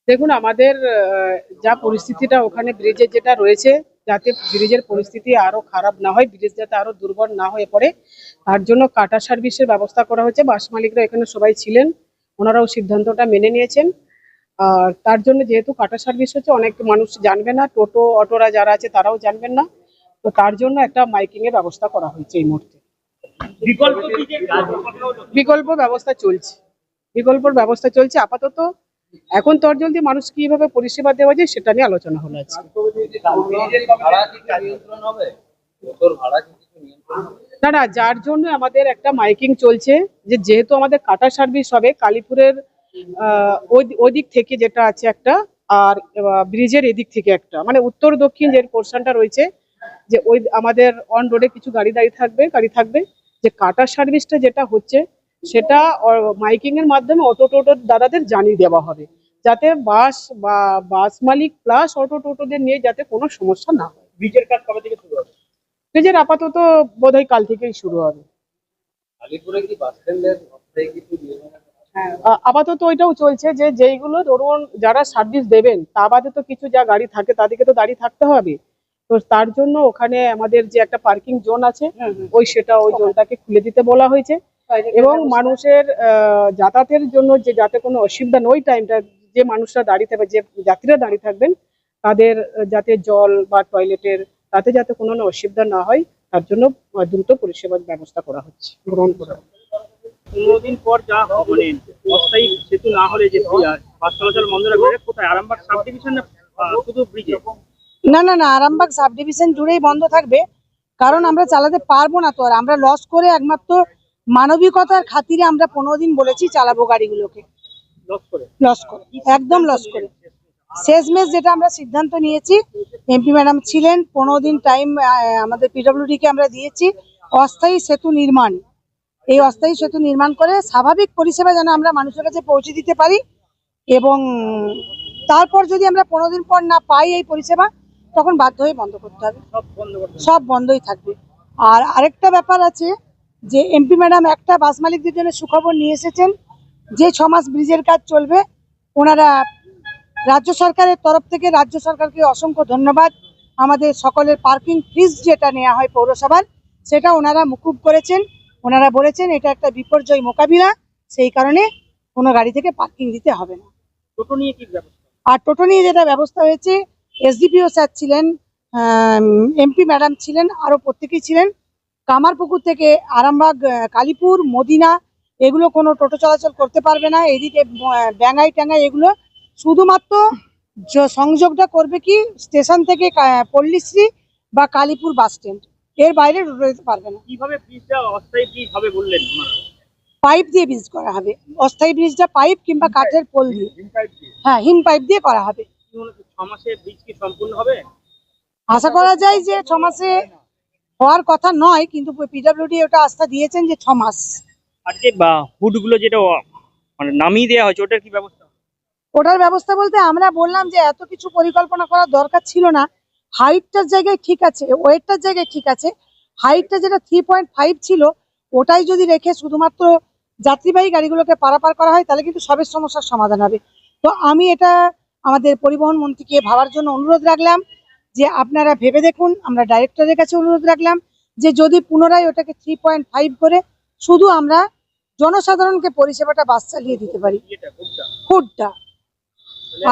দেখুন, আমাদের যা পরিস্থিতিটা ওখানে ব্রিজের যেটা রয়েছে, যাতে ব্রিজের পরিস্থিতি আরো খারাপ না হয়, ব্রিজ যাতে আরো দুর্বল না হয়ে পড়ে, তার জন্য কাটা সার্ভিসের ব্যবস্থা করা হয়েছে। বাস মালিকরা এখানে সবাই ছিলেন, ওনারাও সিদ্ধান্তটা মেনে নিয়েছেন। আর তার জন্য যেহেতু কাটা সার্ভিস হচ্ছে, অনেক মানুষ জানবে না, টোটো অটোরা যারা আছে তারাও জানবেন না, তো তার জন্য একটা মাইকিং এর ব্যবস্থা করা হয়েছে এই মুহূর্তে। বিকল্প ব্যবস্থা চলছে, বিকল্পর ব্যবস্থা চলছে আপাতত। এখন তরজলদি মানুষ কিভাবে পরিষেবা দেওয়া যায় সেটা নিয়ে আলোচনা হলো আজকে। না না, যার জন্য আমাদের একটা মাইকিং চলছে, যে যেহেতু আমাদের কাটা সার্ভিস হবে কালীপুরের ওই দিক থেকে যেটা আছে একটা, আর ব্রিজের এদিক থেকে একটা, মানে উত্তর দক্ষিণ যে পোর্শনটা রয়েছে, যে ওই আমাদের অন রোডে কিছু গাড়ি থাকবে, যে কাটা সার্ভিসটা যেটা হচ্ছে সেটা মাইকিং এর মাধ্যমে অটো টোটো দাদাদের জানিয়ে দেওয়া হবে, যাতে বাস মালিক প্লাস অটো টোটোদের নিয়ে যাতে কোনো সমস্যা না হয়। ব্রিজের কাজ কবে থেকে শুরু হবে? ব্রিজের আপাতত বোধহয় কাল থেকেই শুরু হবে। আলিপুরে কি বাস স্ট্যান্ডের আপাতত ওইটাও চলছে, যে যেইগুলো ধরুন যারা সার্ভিস দেবেন তা বাদে তো কিছু যা গাড়ি থাকে তাদেরকে তো দাঁড়িয়ে থাকতে হবে, তো তার জন্য ওখানে আমাদের যে একটা পার্কিং জোন আছে ওই জোনটাকে খুলে দিতে বলা হয়েছে, এবং মানুষের যাতায়াতের জন্য যে যাতে কোনো অসুবিধা নেই, ওই টাইমটা যে মানুষরা দাঁড়িয়ে থাকবে, যে যাত্রীরা দাঁড়িয়ে থাকবেন, তাদের যাতে জল বা টয়লেটের তাতে যাতে কোনো অসুবিধা না হয়, তার জন্য দ্রুত পরিষেবার ব্যবস্থা করা হচ্ছে, গ্রহণ করা হচ্ছে। 15 দিন পর যা মানে অস্থায়ী সেতু না হলে যে বাস চলাচল বন্ধ রাখবে, কোথায় আরামবাগ সাব ডিভিশন না শুধু ব্রিজে? না না না, আরামবাগ সাব ডিভিশন জুড়েই বন্ধ থাকবে, কারণ আমরা চালাতে পারবো না। তো আর আমরা লস করে, একমাত্র মানবিকতার খাতিরে আমরা 15 দিন বলেছি চালাবো গাড়িগুলোকে। লস করে একদম লস করে শেষমেশ যেটা আমরা সিদ্ধান্ত নিয়েছি, এমপি ম্যাডাম ছিলেন, 15 দিন টাইম আমাদের পিডব্লিউডি কে আমরা দিয়েছি অস্থায়ী সেতু নির্মাণ। এই অস্থায়ী সেতু নির্মাণ করে স্বাভাবিক পরিষেবা যেন আমরা মানুষের কাছে পৌঁছে দিতে পারি, এবং তারপর যদি আমরা 15 দিন পর না পাই এই পরিষেবা, তখন বাধ্য হয়ে বন্ধ করতে হবে, সব বন্ধই থাকবে। আর আরেকটা ব্যাপার আছে, যে এমপি ম্যাডাম একটা বাস মালিকদের জন্য সুখবর নিয়ে এসেছেন, যে 6 মাস ব্রিজের কাজ চলবে, ওনারা রাজ্য সরকারের তরফ থেকে, রাজ্য সরকারকে অসংখ্য ধন্যবাদ, আমাদের সকলের পার্কিং ফিস যেটা নেওয়া হয় পৌরসভার, সেটা ওনারা মুকুব করেছেন। ওনারা বলেছেন এটা একটা বিপর্যয় মোকাবিলা, সেই কারণে কোনো গাড়ি থেকে পার্কিং দিতে হবে না। টোটো নিয়ে কি ব্যবস্থা? আর টোটো নিয়ে যেটা ব্যবস্থা হয়েছে, এসডিপিও স্যার ছিলেন, এমপি ম্যাডাম ছিলেন, আরও প্রত্যেকেই ছিলেন। কামারপুকুর থেকে আরামবাগ, কালীপুর, মদিনা এগুলো কোনো টোটো চলাচল করতে পারবে না। এদিকে ব্যাঙ্গাই ট্যাঙ্গাই এগুলো শুধুমাত্র সংযোগটা করবে কি স্টেশন থেকে পল্লীশ্রী বা কালীপুর বাস স্ট্যান্ড, এর বাইরে টোটো যেতে পারবে না। কিভাবে ব্রিজটা অস্থায়ী ব্রিজ হবে বললেন? পাইপ দিয়ে ব্রিজ করা হবে, অস্থায়ী ব্রিজটা পাইপ কিংবা কাঠের পোল দিয়ে, হ্যাঁ হিম পাইপ দিয়ে করা হবে। 6 মাসে ব্রিজ কি সম্পূর্ণ হবে? আশা করা যায় যে 6 মাসে হওয়ার কথা নয়, কিন্তু পিডব্লিউডি ওটা আস্থা দিয়েছেন যে 6 মাস। আর যে হুডগুলো যেটা মানে নামিয়ে দেওয়া হয়েছে, ওটার কি ব্যবস্থা? ওটার ব্যবস্থা বলতে আমরা বললাম যে এত কিছু পরিকল্পনা করার দরকার ছিল না, হাইটটার জায়গায় ঠিক আছে, ওয়েটটার জায়গায় ঠিক আছে, হাইটটা যেটা 3.5 ছিল ওটাই যদি রেখে শুধুমাত্র যাত্রীবাহী গাড়িগুলোকে পারাপার করা হয়, তাহলে কিন্তু সবের সমস্যার সমাধান হবে। তো আমি এটা আমাদের পরিবহন মন্ত্রীকে ভাবার জন্য অনুরোধ রাখলাম, যে আপনারা ভেবে দেখুন। আমরা ডাইরেক্টরের কাছে অনুরোধ রাখলাম যে যদি পুনরায় ওটাকে 3.5 করে শুধু আমরা জনসাধারণকে পরিষেবাটা বাস চালিয়ে দিতে পারি, হুডটা।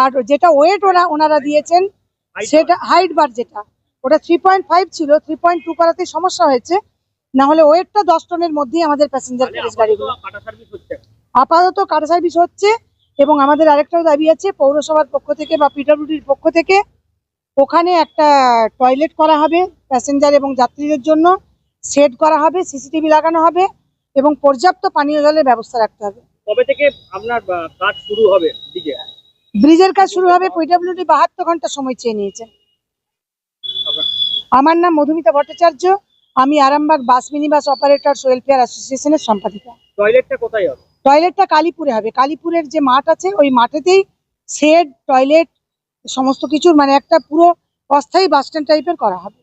আর যেটা ওয়েট ওনারা দিয়েছেন সেটা হাইট বার, যেটা ওটা 3.5 ছিল, 3.2 করাতে সমস্যা হয়েছে, না হলে ওয়েটটা 10 টনের মধ্যেই আমাদের প্যাসেঞ্জার পুলিশ গাড়িগুলো। আপাতত কাটা সার্ভিস হচ্ছে, এবং আমাদের আরেকটাও দাবি আছে পৌরসভার পক্ষ থেকে বা পিডব্লিউডির পক্ষ থেকে, ওখানে একটা টয়লেট করা হবে প্যাসেঞ্জার এবং যাত্রীদের জন্য, শেড করা হবে, সিসিটিভি লাগানো হবে, এবং পর্যাপ্ত পানীয় জলের ব্যবস্থা রাখতে হবে। কবে থেকে আপনার কাজ শুরু হবে ব্রিজের কাজ শুরু হবে? পিডব্লিউডি 72 ঘন্টা সময় চেয়ে নিয়েছে। আমার নাম মধুমিতা ভট্টাচার্য, আমি আরামবাগ বাস মিনি বাস অপারেটরস ওয়েলফেয়ার অ্যাসোসিয়েশনের সম্পাদিকা। টয়লেটটা কোথায় হবে? টয়লেটটা কালীপুরে হবে, কালীপুরের যে মাঠ আছে ওই মাঠেতেই শেড, টয়লেট সমস্ত কিছুর মানে একটা পুরো অস্থায়ী বাস স্ট্যান্ড টাইপের করা হবে।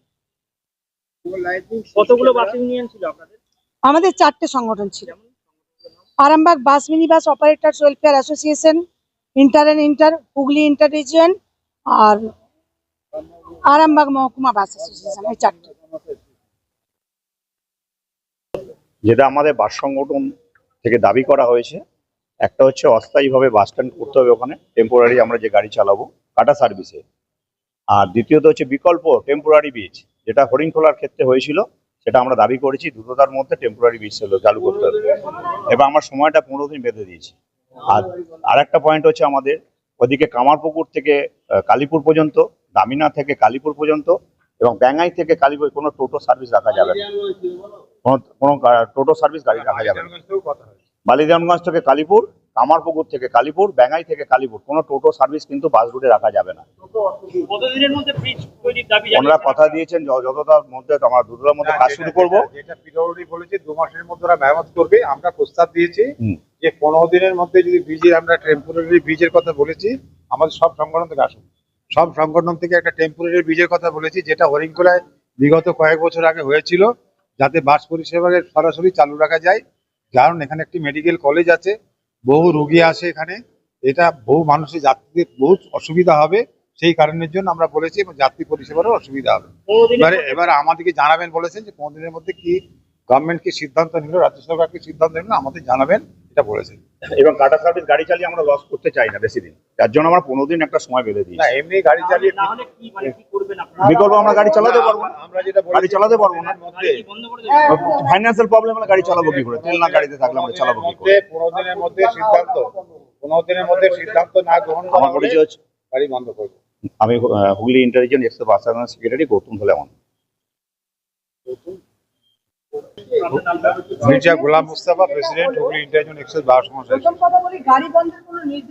কতগুলো বাস ইউনিয়ন ছিল আপনাদের? আমাদের 4টে সংগঠন ছিল। Arambagh bus mini bus operators welfare association, inter and inter, Hooghly inter region, আর আরামবাগ মহকুমা বাস অ্যাসোসিয়েশন, এই চারটে। যেটা আমাদের বাস সংগঠন থেকে দাবি করা হয়েছে, একটা হচ্ছে অস্থায়ীভাবে বাস স্ট্যান্ড করতে হবে ওখানে, টেম্পোরারি আমরা যে গাড়ি চালাবো কাটা সার্ভিসে। আর দ্বিতীয়ত হচ্ছে বিকল্প টেম্পোরারি ব্রিজ, যেটা হরিণখোলার ক্ষেত্রে হয়েছিল, সেটা আমরা দাবি করেছি দ্রুততার মধ্যে টেম্পোরারি ব্রিজ চালু করতে হবে, এবং আমরা সময়টা 15 দিন বেঁধে দিয়েছি। আর আরেকটা পয়েন্ট হচ্ছে আমাদের ওদিকে কামারপুকুর থেকে কালীপুর পর্যন্ত, দামিনা থেকে কালীপুর পর্যন্ত, এবং ব্যাঙ্গাই থেকে কালীপুর কোনো টোটো সার্ভিস রাখা যাবে না, কোনো টোটো সার্ভিস গাড়ি রাখা যাবে না। বালিরামগঞ্জ থেকে কালীপুর, কামারপুকুর থেকে কালীপুর, ব্যাঙ্গাই থেকে কালীপুর কোনো টোটো সার্ভিস কিন্তু বাস রুটে রাখা যাবে না। কতদিনের মধ্যে ব্রিজ তৈরির দাবি ওনারা কথা দিয়েছেন যতটার মধ্যে আমরা দ্রুততার মধ্যে কাজ শুরু করবো। যেটা পিডব্লিউডি বলেছে 2 মাসের মধ্যে ওরা মেরামত করবে। আমরা প্রস্তাব দিয়েছি হুম। যে 15 দিনের মধ্যে যদি ব্রিজের, আমরা টেম্পোরারি ব্রিজের কথা বলেছি, আমাদের সব সংগঠন থেকে আসুন, সব সংগঠন থেকে একটা টেম্পোরারি ব্রিজের কথা বলেছি, যেটা হরিণখোলায় বিগত কয়েক বছর আগে হয়েছিল, যাতে বাস পরিষেবাকে সরাসরি চালু রাখা যায়। কারণ এখানে একটি মেডিকেল কলেজ আছে, বহু রোগী আসে এখানে, এটা বহু মানুষের যাত্রীদের বহুত অসুবিধা হবে, সেই কারণের জন্য আমরা বলেছি, এবং যাত্রী পরিষেবারও অসুবিধা হবে। এবারে আমাদেরকে জানাবেন বলেছেন যে 15 দিনের মধ্যে কি গভর্নমেন্ট কি সিদ্ধান্ত নিল, রাজ্য সরকার কি সিদ্ধান্ত নিল, আমাদের জানাবেন, এটা বলেছেন। এবং টাটা সার্ভিস গাড়ি চালিয়ে আমরা লস করতে চাই না বেশি দিন, তার জন্য আমরা 15 দিন একটা সময় বেঁধে দিই। না, এমনি গাড়ি চালিয়ে না হলে কি মানে কি করবেন আপনারা? বিকল্প আমরা গাড়ি চালাতে পারবো না, আমরা যেটা গাড়ি চালাতে পারবো না। মধ্যে গাড়ি কি বন্ধ করে দেবেন? ফাইন্যান্সিয়াল প্রবলেম হলে গাড়ি চালাবো কি করে? তেল না গাড়িতে থাকলে আমরা চালাবো কি করে? 15 দিনের মধ্যে সিদ্ধান্ত, 15 দিনের মধ্যে সিদ্ধান্ত না গ্রহণ করা আমার হলে পরিচয় হচ্ছে, গাড়ি বন্ধ করবে। আমি Hooghly interregion express bus service secretary Goutam Dhaleman. আপনার নামটা? Mirza Golam Mustafa, president, Hooghly international express bus সংস্থা। প্রথম কথা বলি, গাড়ি বন্ধের কোনো নির্দিষ্ট